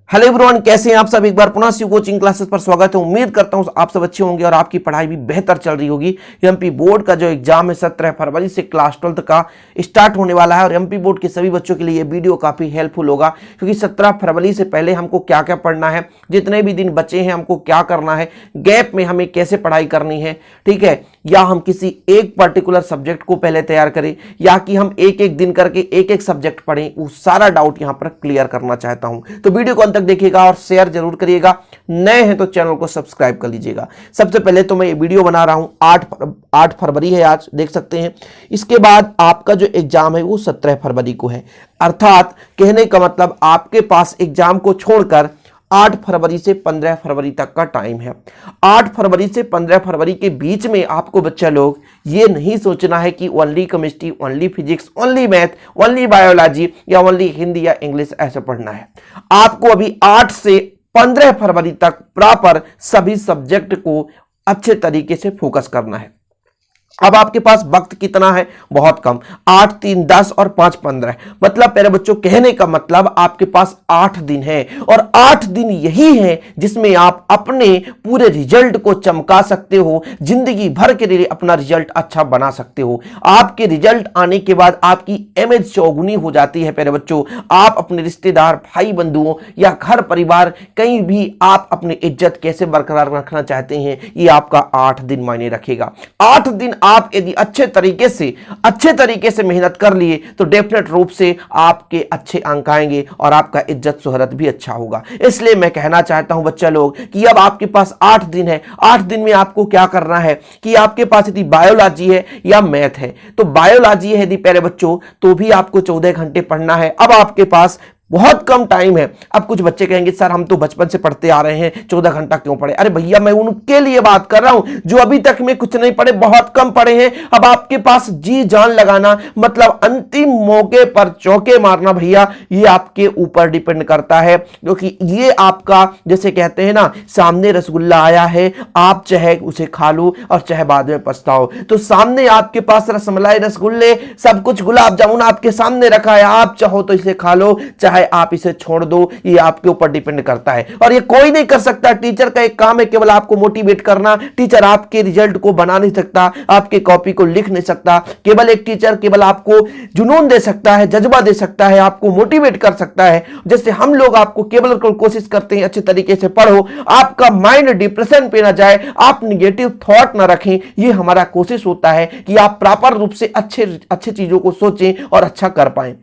Hello everyone, कैसे हैं आप सब। एक बार पुनः शिव कोचिंग क्लासेस पर स्वागत है। उम्मीद करता हूं आप सब अच्छे होंगे और आपकी पढ़ाई भी बेहतर चल रही होगी। एमपी बोर्ड का जो एग्जाम है 17 फरवरी से क्लास 12 का स्टार्ट होने वाला है और एमपी बोर्ड के सभी बच्चों के लिए ये वीडियो काफी हेल्पफुल होगा, क्योंकि 17 फरवरी से पहले हमको क्या क्या पढ़ना है, जितने भी दिन बचे हैं हमको क्या करना है, गैप में हमें कैसे पढ़ाई करनी है, ठीक है, या हम किसी एक पर्टिकुलर सब्जेक्ट को पहले तैयार करें या कि हम एक एक दिन करके एक एक सब्जेक्ट पढ़ें, वो सारा डाउट यहां पर क्लियर करना चाहता हूं। तो वीडियो को अंत तक देखिएगा और शेयर जरूर करिएगा। नए हैं तो चैनल को सब्सक्राइब कर लीजिएगा। सबसे पहले तो मैं ये वीडियो बना रहा हूं, 8 फरवरी है आज, देख सकते हैं। इसके बाद आपका जो एग्जाम है वो 17 फरवरी को है, अर्थात कहने का मतलब आपके पास एग्जाम को छोड़कर 8 फरवरी से 15 फरवरी तक का टाइम है। 8 फरवरी से 15 फरवरी के बीच में आपको बच्चा लोग ये नहीं सोचना है कि only chemistry, only physics, only math, only biology या ओनली हिंदी या इंग्लिश ऐसे पढ़ना है। आपको अभी 8 से 15 फरवरी तक प्रॉपर सभी सब्जेक्ट को अच्छे तरीके से फोकस करना है। अब आपके पास वक्त कितना है? बहुत कम, 8, 3, 10 और 5, 15। मतलब प्यारे बच्चों, कहने का मतलब आपके पास 8 दिन है और 8 दिन यही है जिसमें आप अपने पूरे रिजल्ट को चमका सकते हो, जिंदगी भर के लिए अपना रिजल्ट अच्छा बना सकते हो। आपके रिजल्ट आने के बाद आपकी इमेज चौगुनी हो जाती है प्यारे बच्चों। आप अपने रिश्तेदार, भाई बंधुओं या घर परिवार कहीं भी आप अपनी इज्जत कैसे बरकरार रखना चाहते हैं, ये आपका 8 दिन मायने रखेगा। 8 दिन आप यदि अच्छे तरीके से मेहनत कर लिए तो डेफिनेट रूप से आपके अच्छे अंक आएंगे और आपका इज्जत शोहरत भी अच्छा होगा। इसलिए मैं कहना चाहता हूं बच्चा लोग कि अब आपके पास 8 दिन है। 8 दिन में आपको क्या करना है कि आपके पास यदि बायोलॉजी है या मैथ है, तो बायोलॉजी है यदि प्यारे बच्चों तो भी आपको 14 घंटे पढ़ना है। अब आपके पास बहुत कम टाइम है। अब कुछ बच्चे कहेंगे सर हम तो बचपन से पढ़ते आ रहे हैं, 14 घंटा क्यों पढ़े? अरे भैया, मैं उनके लिए बात कर रहा हूं जो अभी तक में कुछ नहीं पढ़े, बहुत कम पढ़े हैं। अब आपके पास जी जान लगाना, मतलब अंतिम मौके पर चौके मारना भैया, ये आपके ऊपर डिपेंड करता है, क्योंकि ये आपका जैसे कहते हैं ना, सामने रसगुल्ला आया है, आप चाहे उसे खा लो और चाहे बाद में पछताओ। तो सामने आपके पास रसमलाई, रसगुल्ले, सब कुछ, गुलाब जामुन आपके सामने रखा है, आप चाहो तो इसे खा लो, चाहे आप इसे छोड़ दो, ये आपके ऊपर डिपेंड करता है और ये कोई नहीं कर सकता। टीचर का एक काम है केवल आपको मोटिवेट करना। टीचर आपके रिजल्ट को बना नहीं सकता, आपके कॉपी को लिख नहीं सकता। केवल एक टीचर केवल आपको जुनून दे सकता है, जज्बा दे सकता है, आपको मोटिवेट कर सकता है। जैसे हम लोग आपको केवल कोशिश करते हैं अच्छे तरीके से पढ़ो, आपका माइंड डिप्रेशन पे ना जाए, आप निगेटिव थॉट ना रखें। ये हमारा कोशिश होता है कि आप प्रॉपर रूप से अच्छे चीजों को सोचें और अच्छा कर पाएं।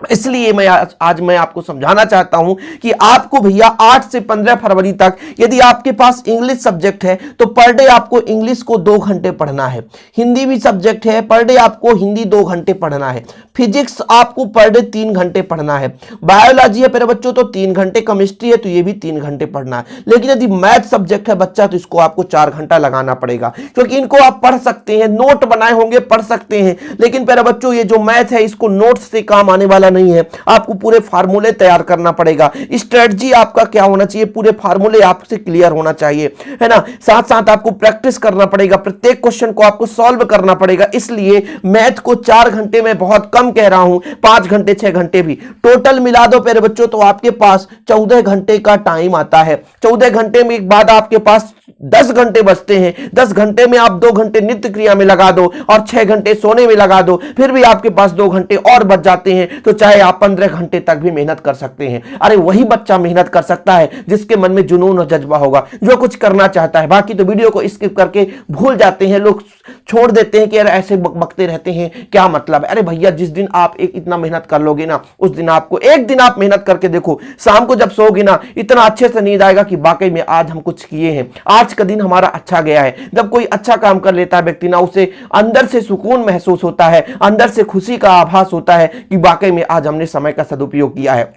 इसलिए मैं आज मैं आपको समझाना चाहता हूं कि आपको भैया 8 से 15 फरवरी तक यदि आपके पास इंग्लिश सब्जेक्ट है तो पर डे आपको इंग्लिश को 2 घंटे पढ़ना है। हिंदी भी सब्जेक्ट है, पर डे आपको हिंदी 2 घंटे पढ़ना है। फिजिक्स आपको पर डे 3 घंटे पढ़ना है। बायोलॉजी है मेरे बच्चों तो 3 घंटे, केमिस्ट्री है तो ये भी 3 घंटे पढ़ना है। लेकिन यदि मैथ सब्जेक्ट है बच्चा तो इसको आपको 4 घंटा लगाना पड़ेगा, क्योंकि इनको आप पढ़ सकते हैं, नोट बनाए होंगे, पढ़ सकते हैं, लेकिन मेरे बच्चों ये जो मैथ है इसको नोट्स से काम आने वाला नहीं है। आपको पूरे फार्मूले तैयार करना पड़ेगा। स्ट्रेटजी आपका क्या होना चाहिए, पूरे फार्मूले आपसे क्लियर होना चाहिए, है ना। साथ साथ आपको प्रैक्टिस करना पड़ेगा, प्रत्येक क्वेश्चन को आपको सॉल्व करना पड़ेगा। इसलिए मैथ को 4 घंटे में बहुत कम कह रहा हूं, 5 घंटे 6 घंटे भी टोटल मिला दो प्यारे बच्चों तो आपके पास 14 घंटे का टाइम आता है। 14 घंटे में एक बाद आपके पास 10 घंटे बचते हैं। 10 घंटे में आप 2 घंटे नित्य क्रिया में लगा दो और 6 घंटे सोने में लगा दो, फिर भी आपके पास 2 घंटे और बच जाते हैं। तो चाहे आप 15 घंटे तक भी मेहनत कर सकते हैं। अरे वही बच्चा मेहनत कर सकता है जिसके मन में जुनून और जज्बा होगा, जो कुछ करना चाहता है। बाकी तो वीडियो को स्किप करके भूल जाते हैं लोग, छोड़ देते हैं कि यार ऐसे बकते रहते हैं, क्या मतलब है। अरे भैया, जिस दिन आप इतना मेहनत कर लोगे ना, उस दिन आपको एक दिन आप मेहनत करके देखो, शाम को जब सोओगे ना, इतना अच्छे से नींद आएगा कि वाकई में आज हम कुछ किए हैं, आज का दिन हमारा अच्छा गया है। जब कोई अच्छा काम कर लेता है व्यक्ति ना, उसे अंदर से सुकून महसूस होता है, अंदर से खुशी का आभास होता है कि वाकई में आज हमने समय का सदुपयोग किया है।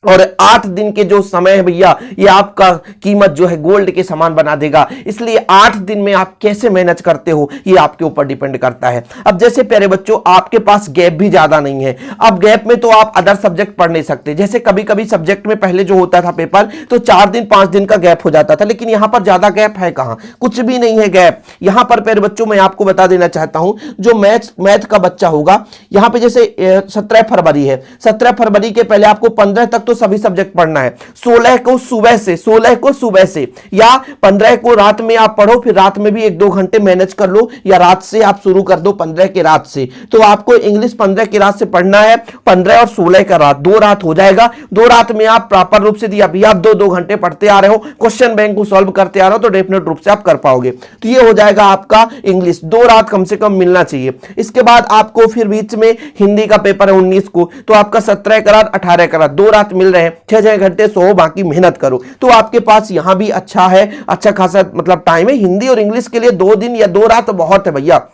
और 8 दिन के जो समय है भैया, ये आपका कीमत जो है गोल्ड के समान बना देगा। इसलिए 8 दिन में आप कैसे मैनेज करते हो ये आपके ऊपर डिपेंड करता है। अब जैसे प्यारे बच्चों, आपके पास गैप भी ज्यादा नहीं है। अब गैप में तो आप अदर सब्जेक्ट पढ़ नहीं सकते। जैसे कभी कभी सब्जेक्ट में पहले जो होता था पेपर, तो 4 दिन 5 दिन का गैप हो जाता था, लेकिन यहां पर ज्यादा गैप है कहां, कुछ भी नहीं है गैप। यहां पर प्यारे बच्चों मैं आपको बता देना चाहता हूं, जो मैथ का बच्चा होगा, यहां पे जैसे 17 फरवरी है, 17 फरवरी के पहले आपको 15 तक तो सभी सब्जेक्ट पढ़ना है। 16 को सुबह से या 15 को रात में आप पढ़ो, फिर रात में भी 1-2 घंटे मैनेज कर लो, या रात से आप शुरू कर दो 15 के रात से। तो आपको इंग्लिश 15 की रात से पढ़ना है, 15 और 16 का रात, 2 रात हो जाएगा। 2 रात में आप प्रॉपर रूप से दिया भी आप 2-2 घंटे पढ़ते आ रहे हो, क्वेश्चन बैंक को सॉल्व करते आ रहे हो, तो डेफिनेट रूप से आप कर पाओगे। तो ये हो जाएगा आपका इंग्लिश, 2 रात कम से कम मिलना चाहिए। इसके बाद आपको फिर बीच में हिंदी का पेपर है 19 को, तो आपका 17 का रात 18 का रात, 2 रात मिल रहे हैं, 6-6 घंटे सो, बाकी मेहनत करो। तो आपके पास यहां भी अच्छा है, अच्छा खासा मतलब टाइम है। हिंदी और इंग्लिश के लिए 2 दिन या 2 रात बहुत है भैया,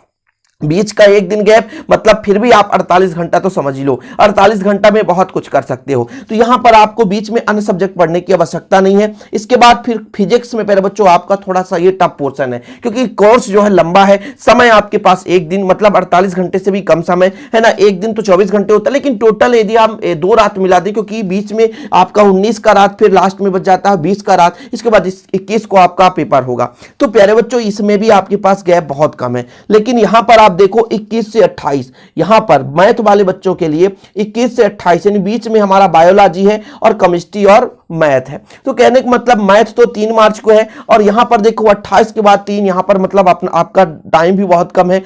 बीच का 1 दिन गैप, मतलब फिर भी आप 48 घंटा तो समझ ही लो, 48 घंटा में बहुत कुछ कर सकते हो। तो यहां पर आपको बीच में अन्य सब्जेक्ट पढ़ने की आवश्यकता नहीं है। इसके बाद फिर फिजिक्स में प्यारे बच्चों आपका थोड़ा सा ये टफ पोर्शन है, क्योंकि कोर्स जो है लंबा है, समय आपके पास 1 दिन मतलब 48 घंटे से भी कम समय है ना, 1 दिन तो 24 घंटे होता है, लेकिन टोटल यदि हम 2 रात मिला दें, क्योंकि बीच में आपका 19 का रात फिर लास्ट में बच जाता है 20 का रात, इसके बाद 21 को आपका पेपर होगा। तो प्यारे बच्चों इसमें भी आपके पास गैप बहुत कम है। लेकिन यहां पर आप देखो 21 से 28, यहां पर मैथ वाले बच्चों के लिए 21 से 28 यानी बीच में हमारा बायोलॉजी है और केमिस्ट्री और मैथ है। तो कहने का मतलब मैथ तो 3 मार्च को है, और यहां पर देखो 28 के बाद 3, यहां पर मतलब आपका टाइम भी बहुत कम है।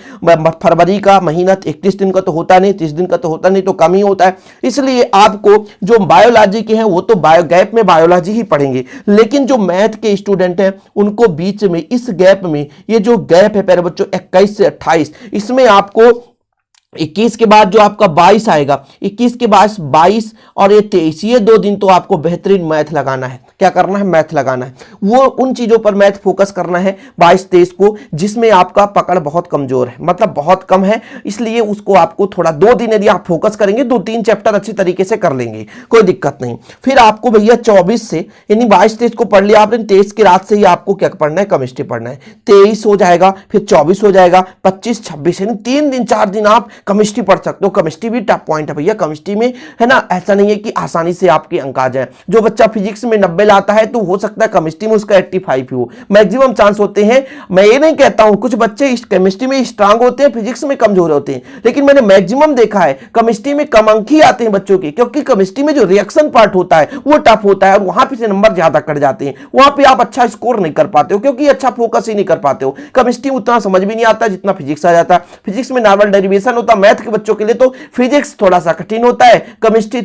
फरवरी का महीना 31 दिन का तो होता नहीं, 30 दिन का तो होता नहीं, तो कम ही होता है। इसलिए आपको जो बायोलॉजी के हैं वो तो गैप में बायोलॉजी ही पढ़ेंगे, लेकिन जो मैथ के स्टूडेंट हैं उनको बीच में इस गैप में, ये जो गैप है प्यारे बच्चों 21 से 28, इसमें आपको 21 के बाद जो आपका 22 आएगा, 21 के बाद 22 और ये 23, ये 2 दिन तो आपको बेहतरीन मैथ लगाना है। क्या करना है? मैथ लगाना है। वो उन चीजों पर मैथ फोकस करना है 22-23 को जिसमें आपका पकड़ बहुत कमजोर है, मतलब बहुत कम है, इसलिए उसको आपको थोड़ा 2 दिन यदि आप फोकस करेंगे 2-3 चैप्टर अच्छी तरीके से कर लेंगे, कोई दिक्कत नहीं। फिर आपको भैया 24 से यानी 22-23 को पढ़ लिया आपने, 23 की रात से ही आपको क्या पढ़ना है? केमिस्ट्री पढ़ना है। 23 हो जाएगा, फिर 24 हो जाएगा, 25-26 यानी 3 दिन 4 दिन आप केमिस्ट्री पढ़ सकते हो। केमिस्ट्री भी टफ पॉइंट है भैया, केमिस्ट्री में है ना, ऐसा नहीं है कि आसानी से आपके अंक आ जाए। जो बच्चा फिजिक्स में 90 लाता है तो हो सकता है केमिस्ट्री में उसका 85 ही हो, मैक्सिमम चांस होते हैं। मैं ये नहीं कहता हूं, कुछ बच्चे केमिस्ट्री में स्ट्रांग होते हैं, फिजिक्स में कमजोर होते हैं, लेकिन मैंने मैक्सिमम देखा है केमिस्ट्री में कम अंक ही आते हैं बच्चों के, क्योंकि केमिस्ट्री में जो रिएक्शन पार्ट होता है वो टफ होता है और वहां पे से नंबर ज्यादा कट जाते हैं, वहां पे आप अच्छा स्कोर नहीं कर पाते हो, क्योंकि अच्छा फोकस ही नहीं कर पाते हो। केमिस्ट्री उतना समझ भी नहीं आता जितना फिजिक्स आ जाता है। फिजिक्स में नॉर्मल डेरिवेशन होता है, मैथ के बच्चों के लिए तो फिजिक्स थोड़ा सा कठिन होता है, केमिस्ट्री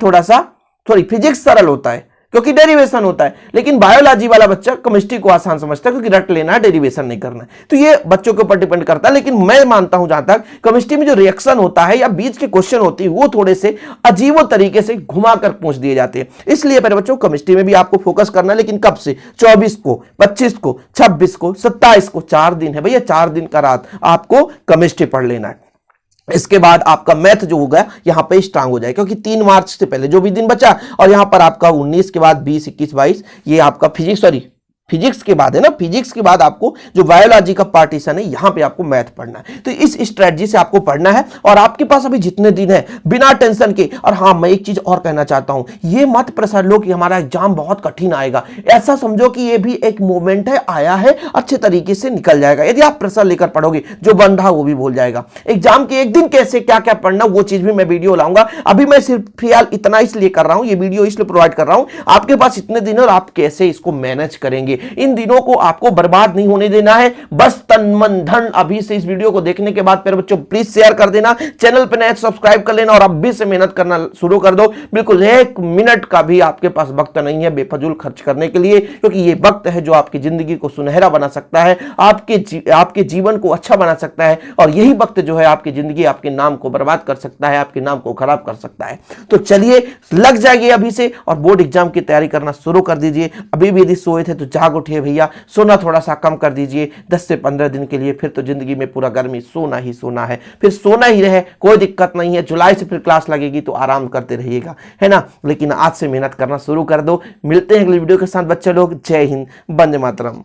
फिजिक्स सरल होता है क्योंकि डेरिवेशन होता है, लेकिन बायोलॉजी वाला बच्चा केमिस्ट्री को आसान समझता है क्योंकि रट लेना है, डेरिवेशन नहीं करना है। तो ये बच्चों के ऊपर डिपेंड करता है, लेकिन मैं मानता हूं जहां तक केमिस्ट्री में जो रिएक्शन होता है या बीच के क्वेश्चन होते हैं वो थोड़े से अजीबो तरीके से घुमाकर पूछ दिए जाते हैं। इसलिए मेरे बच्चों केमिस्ट्री में भी आपको फोकस करना है, लेकिन कब से? 24 को, 25 को, 26 को, 27 को, 4 दिन है भैया, 4 दिन का रात आपको केमिस्ट्री पढ़ लेना है। इसके बाद आपका मैथ जो होगा यहां पे स्ट्रांग हो जाए, क्योंकि 3 मार्च से पहले जो भी दिन बचा, और यहां पर आपका 19 के बाद 20, 21, 22 ये आपका फिजिक्स के बाद है ना, फिजिक्स के बाद आपको जो बायोलॉजी का पार्टीशन है यहां पे आपको मैथ पढ़ना है। तो इस स्ट्रेटजी से आपको पढ़ना है, और आपके पास अभी जितने दिन है बिना टेंशन के। और हां, मैं एक चीज और कहना चाहता हूं, ये मत प्रेशर लो कि हमारा एग्जाम बहुत कठिन आएगा, ऐसा समझो कि ये भी एक मोमेंट है, आया है, अच्छे तरीके से निकल जाएगा। यदि आप प्रेशर लेकर पढ़ोगे जो बन रहा वो भी भूल जाएगा। एग्जाम के एक दिन कैसे क्या क्या पढ़ना वो चीज भी मैं वीडियो लाऊंगा। अभी मैं सिर्फ फिलहाल इतना इसलिए कर रहा हूं, ये वीडियो इसलिए प्रोवाइड कर रहा हूं, आपके पास इतने दिन और आप कैसे इसको मैनेज करेंगे। इन दिनों को आपको बर्बाद नहीं होने देना है, बस तन मन धन अभी से इस वीडियो को देखने के बाद मेरे बच्चों प्लीज शेयर कर देना, चैनल पर नए सब्सक्राइब कर लेना और अभी से मेहनत करना शुरू कर दो। बिल्कुल 1 मिनट का भी आपके पास वक्त नहीं है बेफजूल खर्च करने के लिए, क्योंकि ये वक्त है जो आपकी जिंदगी को सुनहरा बना सकता है, आपके जीवन को अच्छा बना सकता है, और यही वक्त जो है आपकी जिंदगी, आपके नाम को बर्बाद कर सकता है, आपके नाम को खराब कर सकता है। तो चलिए लग जाइए अभी से और बोर्ड एग्जाम की तैयारी करना शुरू कर दीजिए। अभी भी यदि सोए थे तो जाग उठिए भैया, सोना थोड़ा सा कम कर दीजिए 10 से 15 दिन के लिए, फिर तो जिंदगी में पूरा गर्मी सोना ही सोना है, फिर सोना ही रहे, कोई दिक्कत नहीं है। जुलाई से फिर क्लास लगेगी तो आराम करते रहिएगा, है ना, लेकिन आज से मेहनत करना शुरू कर दो। मिलते हैं अगली वीडियो के साथ बच्चे लोग। जय हिंद, वंदे मातरम।